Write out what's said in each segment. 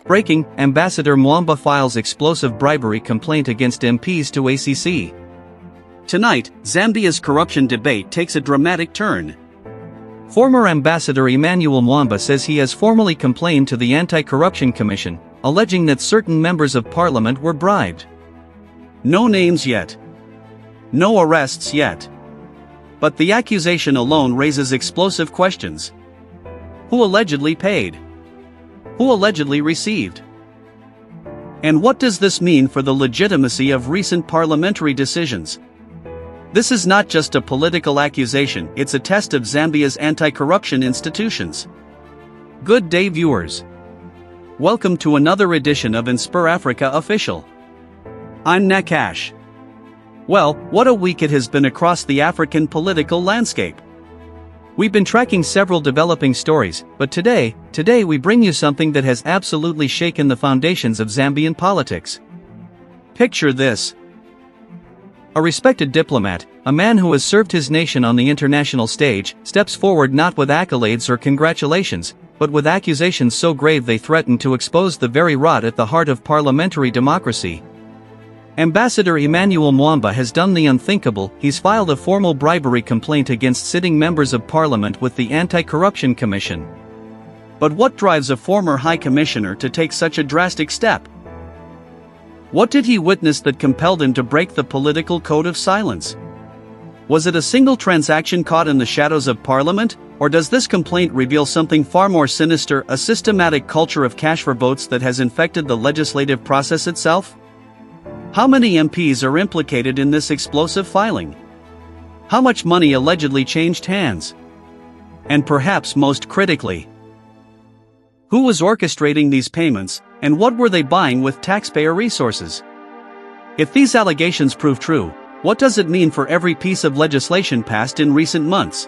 Breaking, Ambassador Mwamba files explosive bribery complaint against MPs to ACC. Tonight, Zambia's corruption debate takes a dramatic turn. Former Ambassador Emmanuel Mwamba says he has formally complained to the Anti-Corruption Commission, alleging that certain members of parliament were bribed. No names yet. No arrests yet. But the accusation alone raises explosive questions. Who allegedly paid? Who allegedly received? And what does this mean for the legitimacy of recent parliamentary decisions? This is not just a political accusation, it's a test of Zambia's anti-corruption institutions. Good day, viewers. Welcome to another edition of InspirAfrica Official. I'm Nakash. Well, what a week it has been across the African political landscape. We've been tracking several developing stories, but today we bring you something that has absolutely shaken the foundations of Zambian politics. Picture this. A respected diplomat, a man who has served his nation on the international stage, steps forward not with accolades or congratulations, but with accusations so grave they threaten to expose the very rot at the heart of parliamentary democracy. Ambassador Emmanuel Mwamba has done the unthinkable. He's filed a formal bribery complaint against sitting members of parliament with the Anti-Corruption Commission. But what drives a former High Commissioner to take such a drastic step? What did he witness that compelled him to break the political code of silence? Was it a single transaction caught in the shadows of parliament, or does this complaint reveal something far more sinister, a systematic culture of cash for votes that has infected the legislative process itself? How many MPs are implicated in this explosive filing? How much money allegedly changed hands? And perhaps most critically, who was orchestrating these payments, and what were they buying with taxpayer resources? If these allegations prove true, what does it mean for every piece of legislation passed in recent months?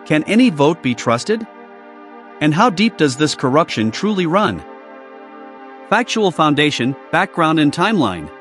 Can any vote be trusted? And how deep does this corruption truly run? Factual foundation, background and timeline.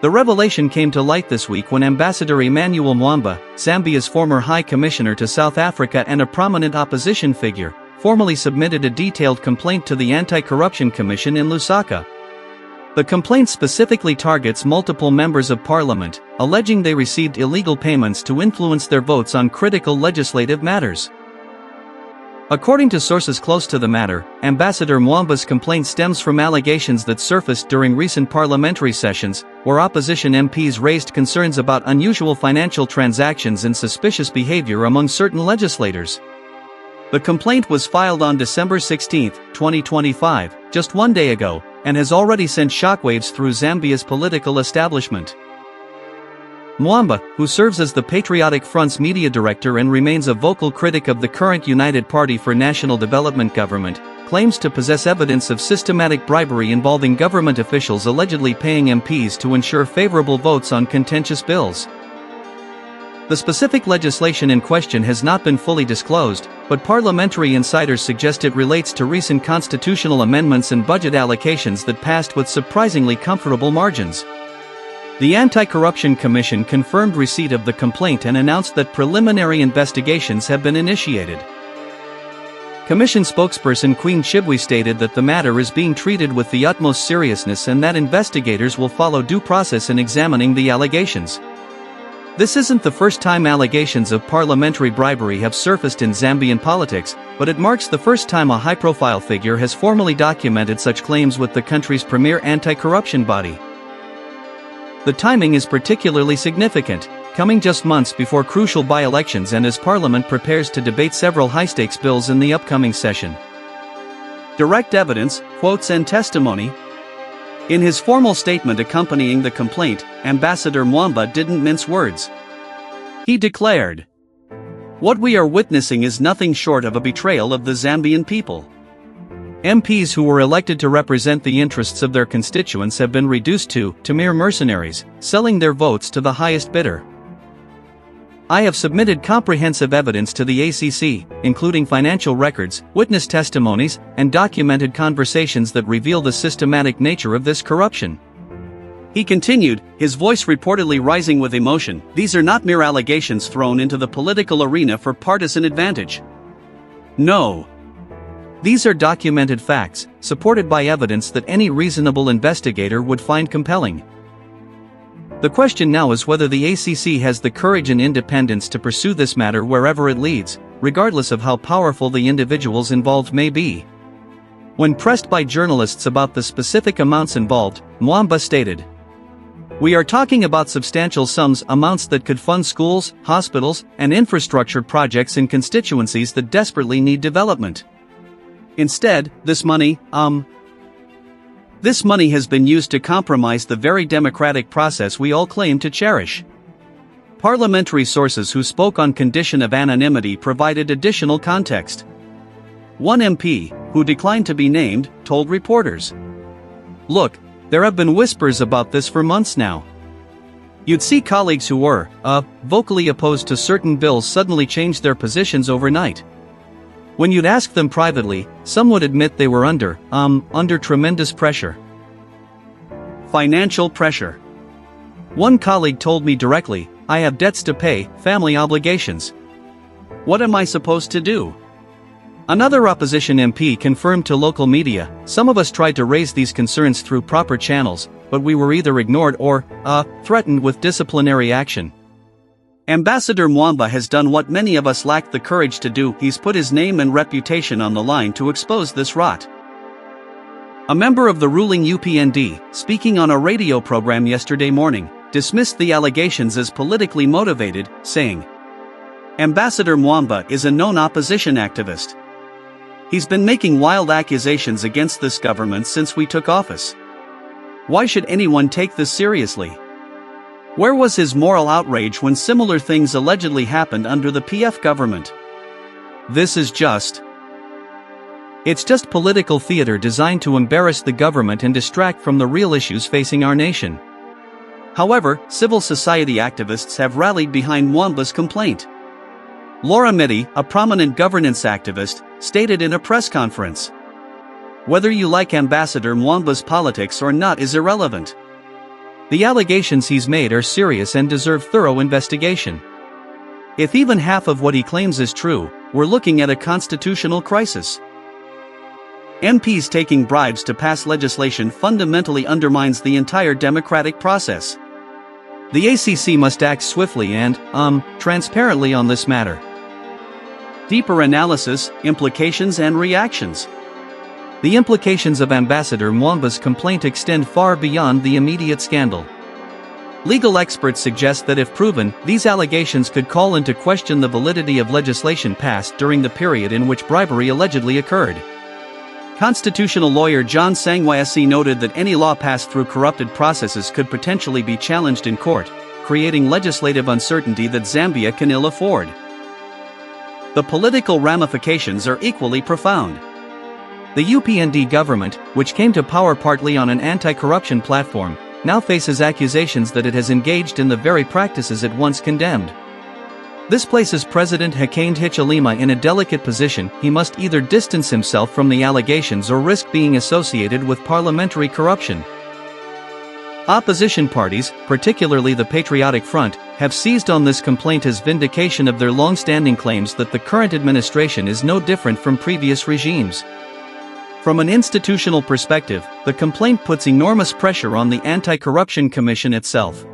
The revelation came to light this week when Ambassador Emmanuel Mwamba, Zambia's former High Commissioner to South Africa and a prominent opposition figure, formally submitted a detailed complaint to the Anti-Corruption Commission in Lusaka. The complaint specifically targets multiple members of parliament, alleging they received illegal payments to influence their votes on critical legislative matters. According to sources close to the matter, Ambassador Mwamba's complaint stems from allegations that surfaced during recent parliamentary sessions, where opposition MPs raised concerns about unusual financial transactions and suspicious behavior among certain legislators. The complaint was filed on December 16, 2025, just one day ago, and has already sent shockwaves through Zambia's political establishment. Mwamba, who serves as the Patriotic Front's media director and remains a vocal critic of the current United Party for National Development government, claims to possess evidence of systematic bribery involving government officials allegedly paying MPs to ensure favorable votes on contentious bills. The specific legislation in question has not been fully disclosed, but parliamentary insiders suggest it relates to recent constitutional amendments and budget allocations that passed with surprisingly comfortable margins. The Anti-Corruption Commission confirmed receipt of the complaint and announced that preliminary investigations have been initiated. Commission spokesperson Queen Chibwe stated that the matter is being treated with the utmost seriousness and that investigators will follow due process in examining the allegations. This isn't the first time allegations of parliamentary bribery have surfaced in Zambian politics, but it marks the first time a high-profile figure has formally documented such claims with the country's premier anti-corruption body. The timing is particularly significant, coming just months before crucial by-elections and as Parliament prepares to debate several high-stakes bills in the upcoming session. Direct evidence, quotes and testimony. In his formal statement accompanying the complaint, Ambassador Mwamba didn't mince words. He declared, "What we are witnessing is nothing short of a betrayal of the Zambian people. MPs who were elected to represent the interests of their constituents have been reduced to mere mercenaries, selling their votes to the highest bidder. I have submitted comprehensive evidence to the ACC, including financial records, witness testimonies, and documented conversations that reveal the systematic nature of this corruption." He continued, his voice reportedly rising with emotion, "These are not mere allegations thrown into the political arena for partisan advantage. No. These are documented facts, supported by evidence that any reasonable investigator would find compelling. The question now is whether the ACC has the courage and independence to pursue this matter wherever it leads, regardless of how powerful the individuals involved may be. When pressed by journalists about the specific amounts involved, Mwamba stated, "We are talking about substantial sums, amounts that could fund schools, hospitals, and infrastructure projects in constituencies that desperately need development. Instead, this money has been used to compromise the very democratic process we all claim to cherish." Parliamentary sources who spoke on condition of anonymity provided additional context. One MP, who declined to be named, told reporters, "Look, there have been whispers about this for months now. You'd see colleagues who were, vocally opposed to certain bills suddenly change their positions overnight. When you'd ask them privately, some would admit they were under tremendous pressure. Financial pressure. One colleague told me directly, I have debts to pay, family obligations. What am I supposed to do?" Another opposition MP confirmed to local media, "Some of us tried to raise these concerns through proper channels, but we were either ignored or, threatened with disciplinary action." Ambassador Mwamba has done what many of us lacked the courage to do. He's put his name and reputation on the line to expose this rot. A member of the ruling UPND, speaking on a radio program yesterday morning, dismissed the allegations as politically motivated, saying, "Ambassador Mwamba is a known opposition activist. He's been making wild accusations against this government since we took office. Why should anyone take this seriously? Where was his moral outrage when similar things allegedly happened under the PF government? It's just political theater designed to embarrass the government and distract from the real issues facing our nation." However, civil society activists have rallied behind Mwamba's complaint. Laura Mitty, a prominent governance activist, stated in a press conference, "Whether you like Ambassador Mwamba's politics or not is irrelevant. The allegations he's made are serious and deserve thorough investigation. If even half of what he claims is true, we're looking at a constitutional crisis. MPs taking bribes to pass legislation fundamentally undermines the entire democratic process. The ACC must act swiftly and, transparently on this matter." Deeper analysis, implications and reactions. The implications of Ambassador Mwamba's complaint extend far beyond the immediate scandal. Legal experts suggest that if proven, these allegations could call into question the validity of legislation passed during the period in which bribery allegedly occurred. Constitutional lawyer John Sangwayasi noted that any law passed through corrupted processes could potentially be challenged in court, creating legislative uncertainty that Zambia can ill afford. The political ramifications are equally profound. The UPND government, which came to power partly on an anti-corruption platform, now faces accusations that it has engaged in the very practices it once condemned. This places President Hakainde Hichilema in a delicate position. He must either distance himself from the allegations or risk being associated with parliamentary corruption. Opposition parties, particularly the Patriotic Front, have seized on this complaint as vindication of their long-standing claims that the current administration is no different from previous regimes. From an institutional perspective, the complaint puts enormous pressure on the Anti-Corruption Commission itself.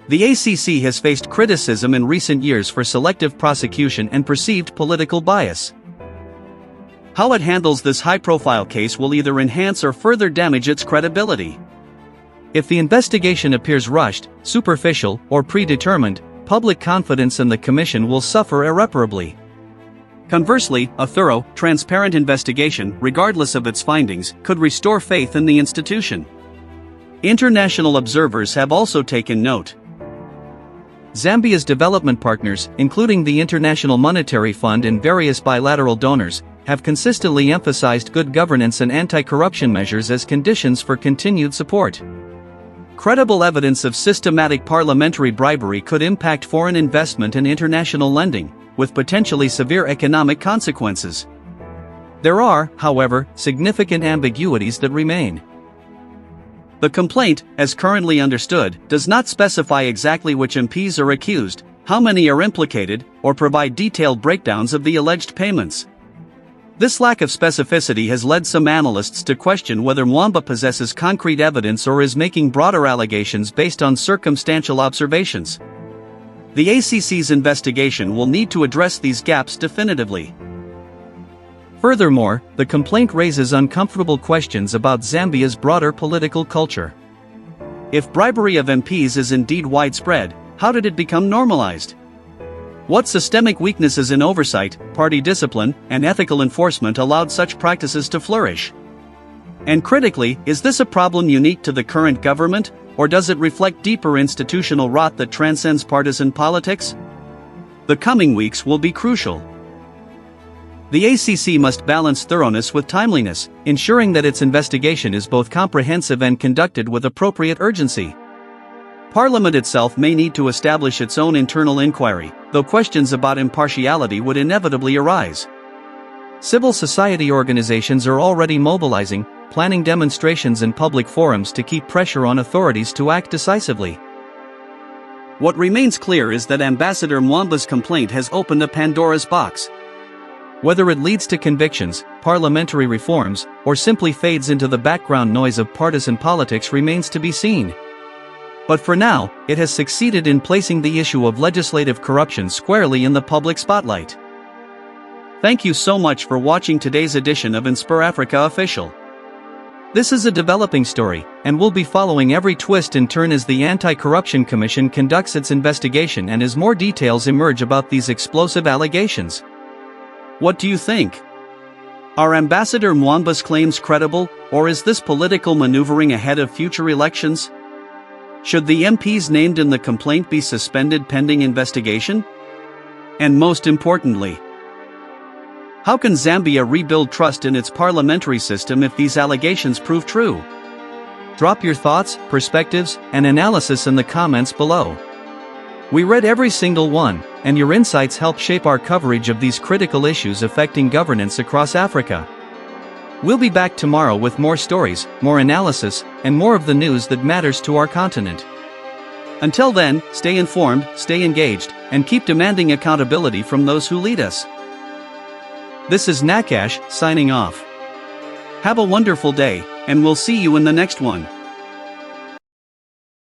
The ACC has faced criticism in recent years for selective prosecution and perceived political bias. How it handles this high-profile case will either enhance or further damage its credibility. If the investigation appears rushed, superficial, or predetermined, public confidence in the Commission will suffer irreparably. Conversely, a thorough, transparent investigation, regardless of its findings, could restore faith in the institution. International observers have also taken note. Zambia's development partners, including the International Monetary Fund and various bilateral donors, have consistently emphasized good governance and anti-corruption measures as conditions for continued support. Credible evidence of systematic parliamentary bribery could impact foreign investment and international lending, with potentially severe economic consequences. There are, however, significant ambiguities that remain. The complaint, as currently understood, does not specify exactly which MPs are accused, how many are implicated, or provide detailed breakdowns of the alleged payments. This lack of specificity has led some analysts to question whether Mwamba possesses concrete evidence or is making broader allegations based on circumstantial observations. The ACC's investigation will need to address these gaps definitively. Furthermore, the complaint raises uncomfortable questions about Zambia's broader political culture. If bribery of MPs is indeed widespread, how did it become normalized? What systemic weaknesses in oversight, party discipline, and ethical enforcement allowed such practices to flourish? And critically, is this a problem unique to the current government, or does it reflect deeper institutional rot that transcends partisan politics? The coming weeks will be crucial. The ACC must balance thoroughness with timeliness, ensuring that its investigation is both comprehensive and conducted with appropriate urgency. Parliament itself may need to establish its own internal inquiry, though questions about impartiality would inevitably arise. Civil society organizations are already mobilizing, planning demonstrations and public forums to keep pressure on authorities to act decisively. What remains clear is that Ambassador Mwamba's complaint has opened a Pandora's box. Whether it leads to convictions, parliamentary reforms, or simply fades into the background noise of partisan politics remains to be seen. But for now, it has succeeded in placing the issue of legislative corruption squarely in the public spotlight. Thank you so much for watching today's edition of InspirAfrica Official. This is a developing story, and we'll be following every twist and turn as the Anti-Corruption Commission conducts its investigation and as more details emerge about these explosive allegations. What do you think? Are Ambassador Mwamba's claims credible, or is this political maneuvering ahead of future elections? Should the MPs named in the complaint be suspended pending investigation? And most importantly, how can Zambia rebuild trust in its parliamentary system if these allegations prove true? Drop your thoughts, perspectives, and analysis in the comments below. We read every single one, and your insights help shape our coverage of these critical issues affecting governance across Africa. We'll be back tomorrow with more stories, more analysis, and more of the news that matters to our continent. Until then, stay informed, stay engaged, and keep demanding accountability from those who lead us. This is Nakash, signing off. Have a wonderful day, and we'll see you in the next one.